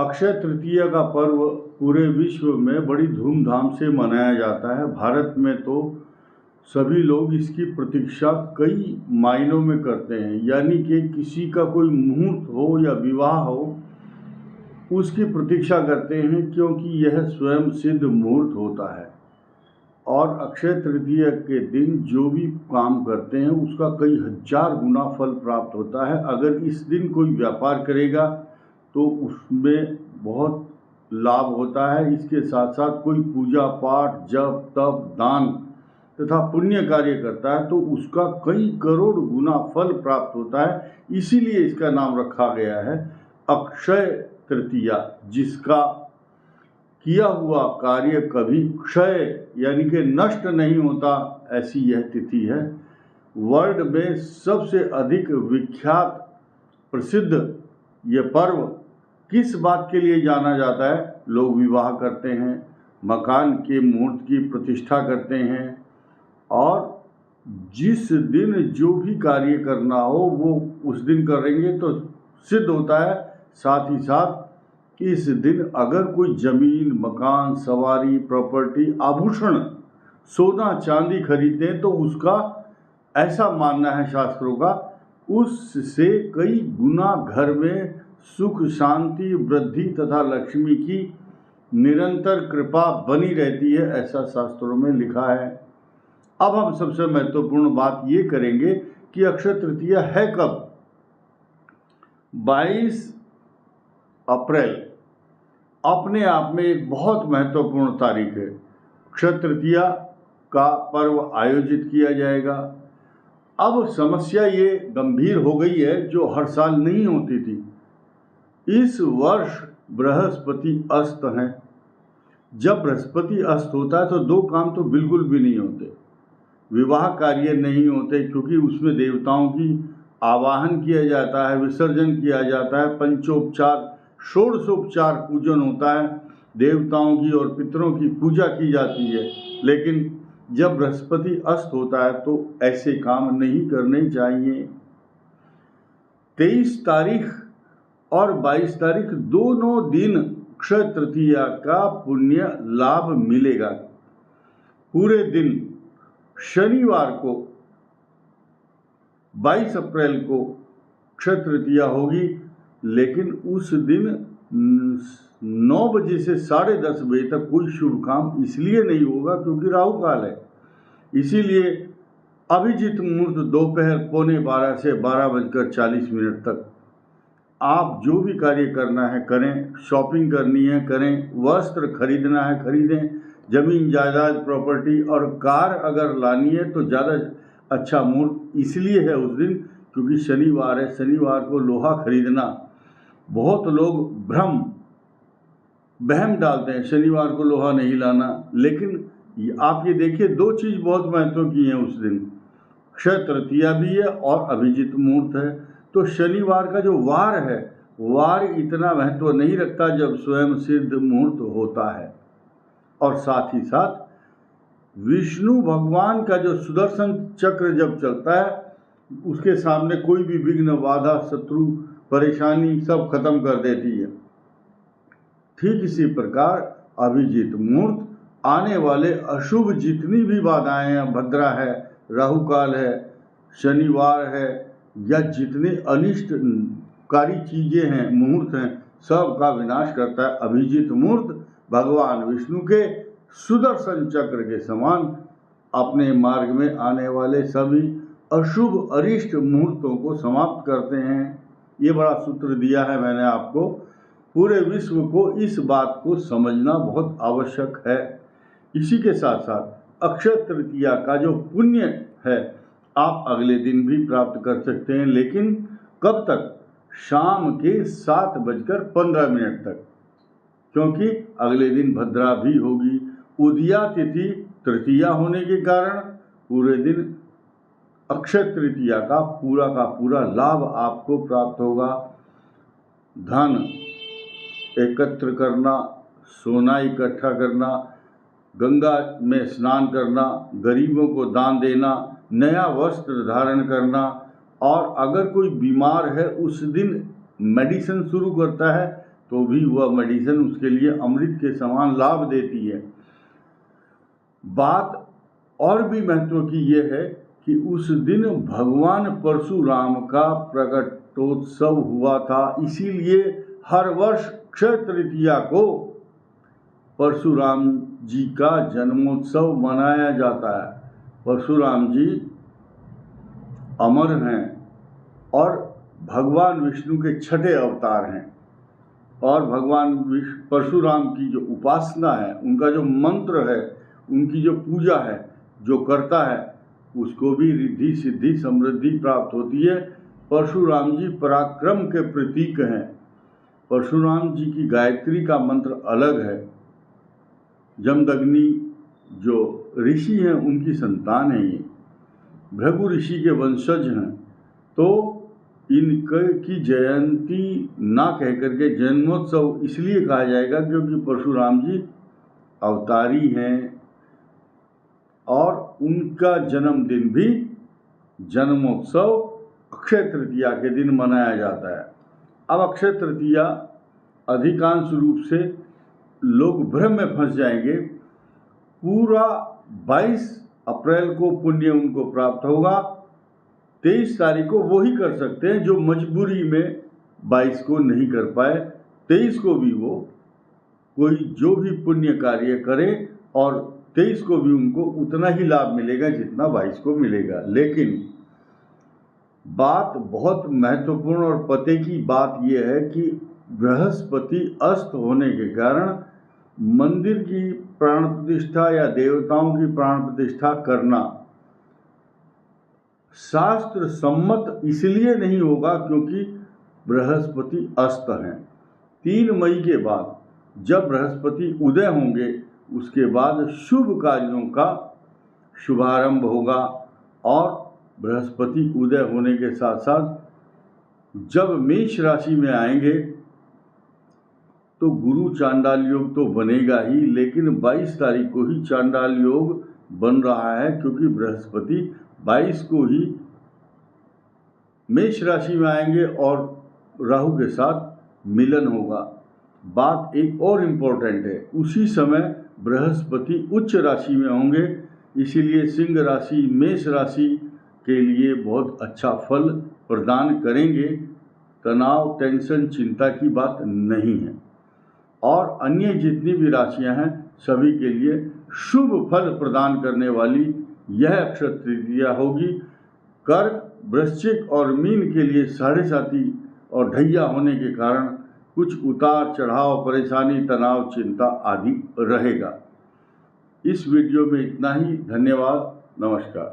अक्षय तृतीया का पर्व पूरे विश्व में बड़ी धूमधाम से मनाया जाता है। भारत में तो सभी लोग इसकी प्रतीक्षा कई मायनों में करते हैं, यानी कि किसी का कोई मुहूर्त हो या विवाह हो, उसकी प्रतीक्षा करते हैं, क्योंकि यह स्वयं सिद्ध मुहूर्त होता है। और अक्षय तृतीया के दिन जो भी काम करते हैं उसका कई हजार गुना फल प्राप्त होता है। अगर इस दिन कोई व्यापार करेगा तो उसमें बहुत लाभ होता है। इसके साथ साथ कोई पूजा पाठ, जप, तप, दान तथा पुण्य कार्य करता है तो उसका कई करोड़ गुना फल प्राप्त होता है। इसीलिए इसका नाम रखा गया है अक्षय तृतीया, जिसका किया हुआ कार्य कभी क्षय यानी कि नष्ट नहीं होता, ऐसी यह तिथि है। वर्ल्ड में सबसे अधिक विख्यात प्रसिद्ध यह पर्व किस बात के लिए जाना जाता है? लोग विवाह करते हैं, मकान के मुहूर्त की प्रतिष्ठा करते हैं और जिस दिन जो भी कार्य करना हो वो उस दिन करेंगे तो सिद्ध होता है। साथ ही साथ इस दिन अगर कोई जमीन, मकान, सवारी, प्रॉपर्टी, आभूषण, सोना चांदी खरीदें तो उसका ऐसा मानना है शास्त्रों का, उससे कई गुना घर में सुख, शांति, वृद्धि तथा लक्ष्मी की निरंतर कृपा बनी रहती है, ऐसा शास्त्रों में लिखा है। अब हम सबसे महत्वपूर्ण बात ये करेंगे कि अक्षय तृतीया है कब। 22 अप्रैल अपने आप में एक बहुत महत्वपूर्ण तारीख है। अक्षय तृतीया का पर्व आयोजित किया जाएगा। अब समस्या ये गंभीर हो गई है जो हर साल नहीं होती थी। इस वर्ष बृहस्पति अस्त हैं। जब बृहस्पति अस्त होता है तो दो काम तो बिल्कुल भी नहीं होते। विवाह कार्य नहीं होते क्योंकि उसमें देवताओं की आवाहन किया जाता है, विसर्जन किया जाता है, पंचोपचार, षोडशोपचार पूजन होता है, देवताओं की और पितरों की पूजा की जाती है। लेकिन जब बृहस्पति अस्त होता है तो ऐसे काम नहीं करने चाहिए। 23 तारीख और 22 तारीख दोनों दिन अक्षय तृतीया का पुण्य लाभ मिलेगा। पूरे दिन शनिवार को 22 अप्रैल को अक्षय तृतीया होगी, लेकिन उस दिन 9 बजे से 10:30 बजे तक कोई शुभ काम इसलिए नहीं होगा क्योंकि राहु काल है। इसीलिए अभिजीत मुहूर्त दोपहर 11:15 से 12:40 तक आप जो भी कार्य करना है करें, शॉपिंग करनी है करें, वस्त्र खरीदना है खरीदें, जमीन जायदाद, प्रॉपर्टी और कार अगर लानी है तो ज़्यादा अच्छा मुहूर्त इसलिए है उस दिन क्योंकि शनिवार है। शनिवार को लोहा खरीदना, बहुत लोग वहम डालते हैं शनिवार को लोहा नहीं लाना, लेकिन आप ये देखिए दो चीज़ बहुत महत्व की हैं उस दिन। अक्षय तृतीया भी है और अभिजीत मुहूर्त है। तो शनिवार का जो वार है, वार इतना महत्व नहीं रखता जब स्वयं सिद्ध मुहूर्त होता है। और साथ ही साथ विष्णु भगवान का जो सुदर्शन चक्र जब चलता है उसके सामने कोई भी विघ्न, बाधा, शत्रु, परेशानी सब खत्म कर देती है। ठीक इसी प्रकार अभिजीत मुहूर्त आने वाले अशुभ जितनी भी बाधाएं हैं, भद्रा है, राहु काल है, शनिवार है या जितने अनिष्टकारी चीजें हैं, मुहूर्त हैं, सब का विनाश करता है। अभिजीत मुहूर्त भगवान विष्णु के सुदर्शन चक्र के समान अपने मार्ग में आने वाले सभी अशुभ अरिष्ट मुहूर्तों को समाप्त करते हैं। ये बड़ा सूत्र दिया है मैंने आपको। पूरे विश्व को इस बात को समझना बहुत आवश्यक है। इसी के साथ साथ अक्षय तृतीया का जो पुण्य है आप अगले दिन भी प्राप्त कर सकते हैं, लेकिन कब तक? शाम के 7:15 तक, क्योंकि अगले दिन भद्रा भी होगी। उदया तिथि तृतीया होने के कारण पूरे दिन अक्षय तृतीया का पूरा लाभ आपको प्राप्त होगा। धन एकत्र करना, सोना इकट्ठा करना, गंगा में स्नान करना, गरीबों को दान देना, नया वस्त्र धारण करना, और अगर कोई बीमार है उस दिन मेडिसिन शुरू करता है तो भी वह मेडिसिन उसके लिए अमृत के समान लाभ देती है। बात और भी महत्व की यह है कि उस दिन भगवान परशुराम का प्रकटोत्सव हुआ था, इसीलिए हर वर्ष अक्षय तृतीया को परशुराम जी का जन्मोत्सव मनाया जाता है। परशुराम जी अमर हैं और भगवान विष्णु के छठे अवतार हैं, और भगवान परशुराम की जो उपासना है, उनका जो मंत्र है, उनकी जो पूजा है, जो करता है उसको भी रिद्धि सिद्धि समृद्धि प्राप्त होती है। परशुराम जी पराक्रम के प्रतीक हैं। परशुराम जी की गायत्री का मंत्र अलग है। जमदग्नि जो ऋषि हैं उनकी संतान है ये, भृगु ऋषि के वंशज हैं। तो इनकी जयंती ना कह करके जन्मोत्सव इसलिए कहा जाएगा क्योंकि परशुराम जी अवतारी हैं और उनका जन्मदिन भी जन्मोत्सव अक्षय तृतीया के दिन मनाया जाता है। अब अक्षय तृतीया अधिकांश रूप से लोग भ्रम में फंस जाएंगे। पूरा 22 अप्रैल को पुण्य उनको प्राप्त होगा। 23 तारीख को वो ही कर सकते हैं जो मजबूरी में 22 को नहीं कर पाए। 23 को भी वो कोई जो भी पुण्य कार्य करे और 23 को भी उनको उतना ही लाभ मिलेगा जितना 22 को मिलेगा। लेकिन बात बहुत महत्वपूर्ण और पते की बात यह है कि बृहस्पति अस्त होने के कारण मंदिर की प्राण प्रतिष्ठा या देवताओं की प्राण प्रतिष्ठा करना शास्त्र सम्मत इसलिए नहीं होगा क्योंकि बृहस्पति अस्त हैं। 3 मई के बाद जब बृहस्पति उदय होंगे उसके बाद शुभ कार्यों का शुभारंभ होगा, और बृहस्पति उदय होने के साथ साथ जब मेष राशि में आएंगे तो गुरु चांडाल योग तो बनेगा ही, लेकिन 22 तारीख को ही चांडाल योग बन रहा है क्योंकि बृहस्पति 22 को ही मेष राशि में आएंगे और राहु के साथ मिलन होगा। बात एक और इम्पोर्टेंट है, उसी समय बृहस्पति उच्च राशि में होंगे, इसीलिए सिंह राशि मेष राशि के लिए बहुत अच्छा फल प्रदान करेंगे। तनाव, टेंशन, चिंता की बात नहीं है। और अन्य जितनी भी राशियां हैं सभी के लिए शुभ फल प्रदान करने वाली यह अक्षय तृतीया होगी। कर्क, वृश्चिक और मीन के लिए 7.5 और ढैया होने के कारण कुछ उतार चढ़ाव, परेशानी, तनाव, चिंता आदि रहेगा। इस वीडियो में इतना ही। धन्यवाद। नमस्कार।